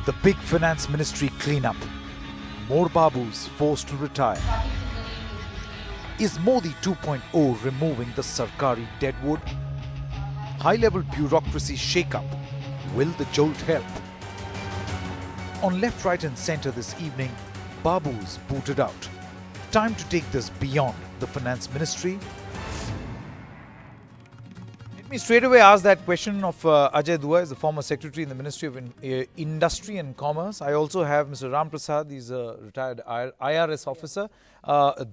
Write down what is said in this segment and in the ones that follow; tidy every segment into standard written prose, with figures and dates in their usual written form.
The big finance ministry cleanup. More Babus forced to retire. Is Modi 2.0 removing the Sarkari deadwood? High-level bureaucracy shake-up. Will the jolt help? On left, right and centre this evening, Babus booted out. Time to take this beyond the finance ministry. Let me straight away ask that question of Ajay Dua, is the former secretary in the Ministry of Industry and Commerce. I also have Mr. Ram Prasad, he's a retired IRS officer.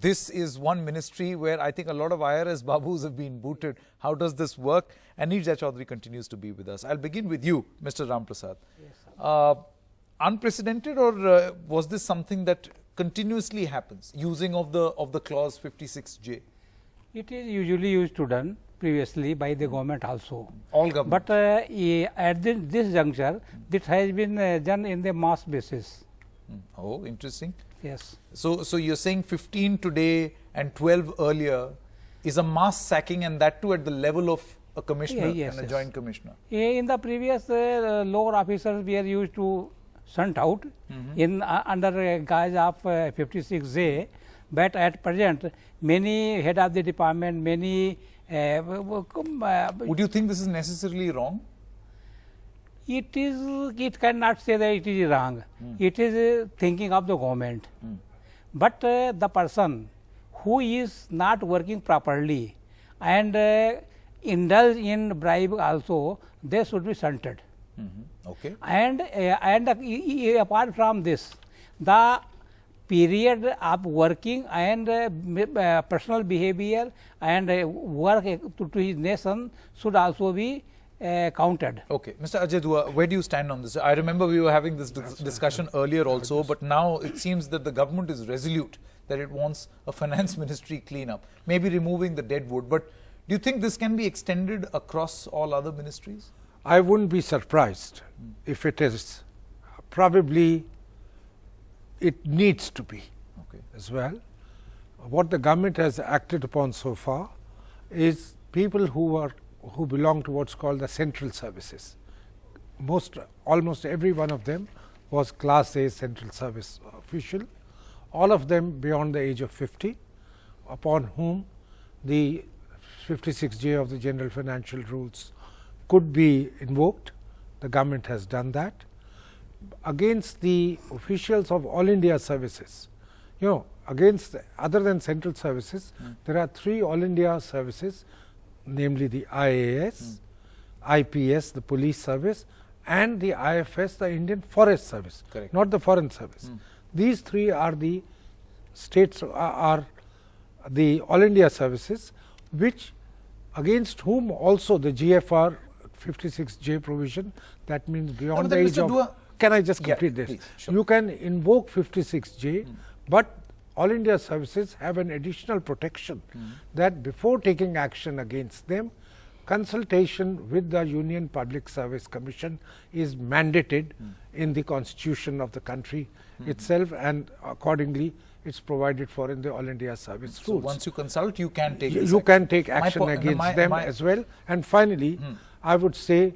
This is one ministry where I think a lot of IRS babus have been booted. How does this work? And Neerja Chaudhary continues to be with us. I'll begin with you, Mr. Ram Prasad. Yes, unprecedented, or was this something that continuously happens, using of the clause 56J? It is usually used to done previously by the government also. All government. But at this juncture, this has been done in the mass basis. Oh, interesting. Yes. So you're saying 15 today and 12 earlier is a mass sacking, and that too at the level of a commissioner and a joint commissioner. In the previous lower officers were used to sent out in under guise of 56J, but at present many head of the department, many would you think this is necessarily wrong? It cannot say that it is wrong. It is thinking of the government. But the person who is not working properly and indulge in bribe also, they should be shunted. Okay. And apart from this, the period of working and personal behavior and work to his nation should also be counted. Okay. Mr. Ajay Dua, where do you stand on this? I remember we were having this discussion earlier also, but now it seems that the government is resolute that it wants a finance ministry cleanup, maybe removing the deadwood. But do you think this can be extended across all other ministries? I wouldn't be surprised if it is. Probably it needs to be as well. What the government has acted upon so far is people who belong to what's called the central services. Almost every one of them was Class A central service official, all of them beyond the age of 50, upon whom the 56J of the General Financial Rules could be invoked. The government has done that. Against the officials of all India services, against other than central services, there are 3 all India services, namely the IAS, IPS, the police service, and the IFS, the Indian Forest Service, not the Foreign Service. These 3 are the states, are the all India services, which against whom also the GFR 56J provision, that means beyond the age of. Can I just complete this? Please, sure. You can invoke 56J, but all India services have an additional protection that before taking action against them, consultation with the Union Public Service Commission is mandated in the constitution of the country itself, and accordingly it's provided for in the All India Service So rules. once you consult, you can take action against them as well. And finally, I would say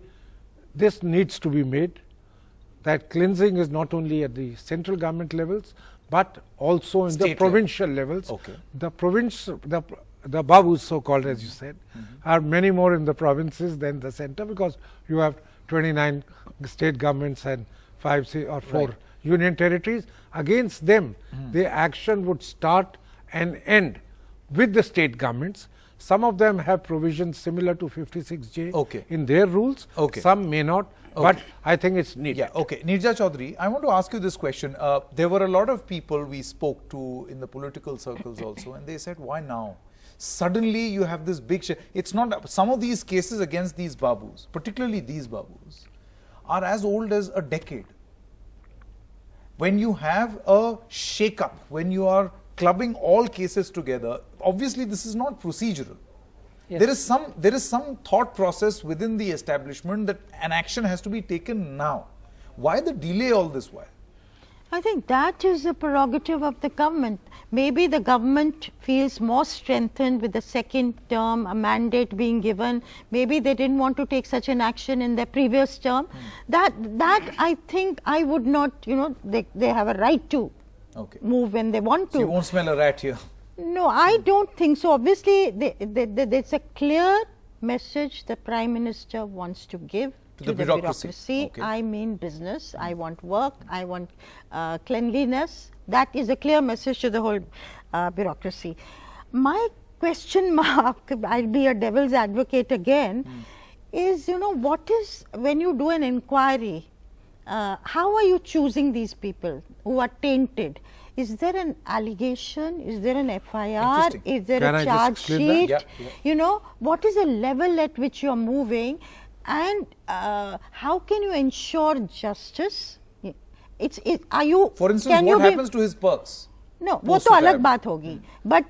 this needs to be made, that cleansing is not only at the central government levels, but also in the provincial levels. The province, the babus, so called, as you said, are many more in the provinces than the center, because you have 29 state governments and 5 or 4 union territories. Against them, the action would start and end with the state governments. Some of them have provisions similar to 56J in their rules. Some may not. But I think it's needed. Neerja Chaudhary, I want to ask you this question. There were a lot of people we spoke to in the political circles also, and they said, why now? Suddenly you have this big shift. It's not, some of these cases against these babus, particularly these babus, are as old as a decade. When you have a shake-up, when you are clubbing all cases together, obviously this is not procedural. There is some thought process within the establishment that an action has to be taken now. Why the delay all this while? I think that is a prerogative of the government. Maybe the government feels more strengthened with the second term, a mandate being given. Maybe they didn't want to take such an action in their previous term. That I think I would not, they have a right to move when they want to. So you won't smell a rat here. No, I don't think so. Obviously, there's a clear message the Prime Minister wants to give to the bureaucracy. Okay. I mean business, I want work, I want cleanliness. That is a clear message to the whole bureaucracy. My question mark, I'll be a devil's advocate again, is, what is, when you do an inquiry, how are you choosing these people who are tainted? Is there an allegation? Is there an FIR? Is there a charge sheet? Yeah. What is the level at which you are moving? And how can you ensure justice? Are you? For instance, what happens to his perks? No, वो तो अलग बात होगी. But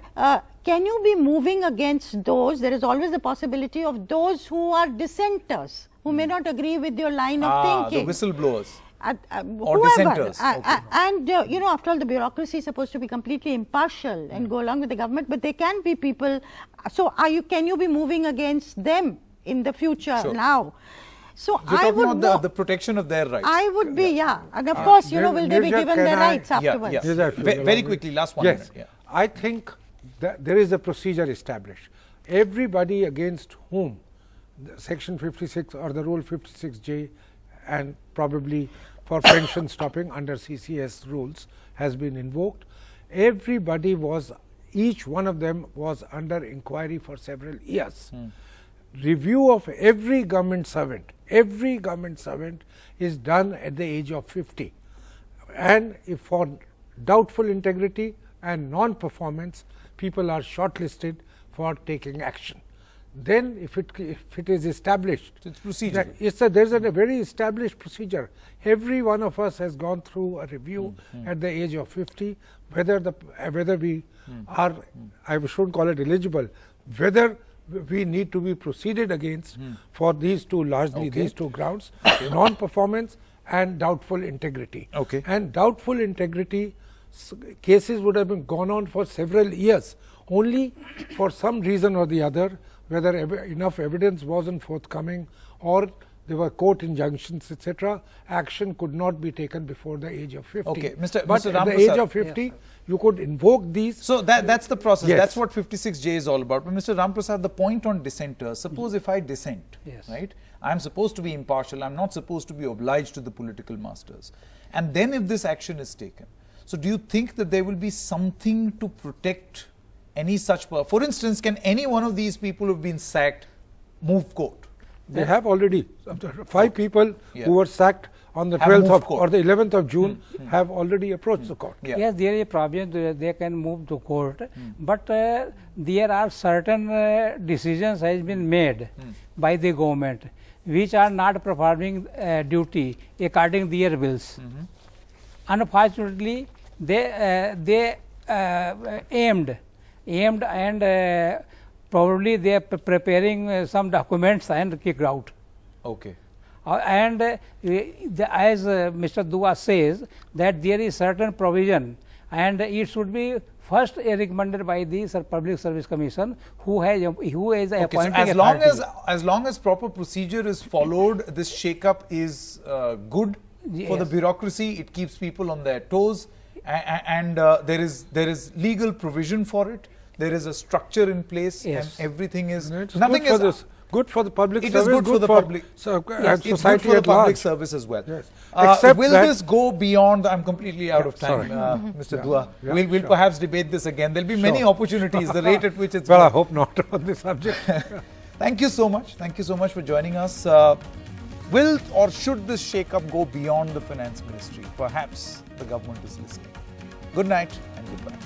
can you be moving against those? There is always the possibility of those who are dissenters, who may not agree with your line of thinking. The whistleblowers. Or Whoever. dissenters. And after all, the bureaucracy is supposed to be completely impartial and go along with the government, but there can be people. So can you be moving against them in the future now? So You're I would about the protection of their rights. I would be, and of course, will they be given their rights afterwards? Yeah. Very quickly, last 1 minute. Yes, I think that there is a procedure established. Everybody against whom the Section 56 or the Rule 56J and probably for pension stopping under CCS rules has been invoked. Everybody was, each one of them was under inquiry for several years. Review of every government servant is done at the age of 50, and if for doubtful integrity and non-performance, people are shortlisted for taking action. Then if it is established, it's procedural. There's a very established procedure. Every one of us has gone through a review at the age of 50, whether we are, I shouldn't call it eligible, whether we need to be proceeded against for these two, largely these two grounds, non-performance and doubtful integrity. And doubtful integrity cases would have been gone on for several years. Only for some reason or the other, whether enough evidence wasn't forthcoming or there were court injunctions, etc., action could not be taken before the age of 50. But at the age of 50, you could invoke these. So that's the process. That's what 56J is all about. But Mr. Ramprasad, the point on dissenters, suppose if I dissent, right? I'm supposed to be impartial. I'm not supposed to be obliged to the political masters. And then if this action is taken, so do you think that there will be something to protect any such power? For instance, can any one of these people who have been sacked move court? They have already. 5 people who were sacked on the 12th or the 11th of June have already approached the court. Yes, there is a problem. They can move to court, but there are certain decisions has been made by the government which are not performing duty according to their wills. Unfortunately, they aimed and probably they are preparing some documents and kicked out. And as Mr. Dua says, that there is certain provision, and it should be first recommended by the Public Service Commission, who is appointing. So as long as proper procedure is followed, this shake-up is good for the bureaucracy. It keeps people on their toes, and there is legal provision for it. There is a structure in place, and everything is good for the public service. It is good for the public society it's good for the public service as well. Will this go beyond? I'm completely out of time, Mr. Dua. We'll perhaps debate this again. There'll be many opportunities. The rate at which it's I hope not on this subject. Thank you so much. Thank you so much for joining us. Will or should this shake-up go beyond the finance ministry? Perhaps the government is listening. Good night and goodbye.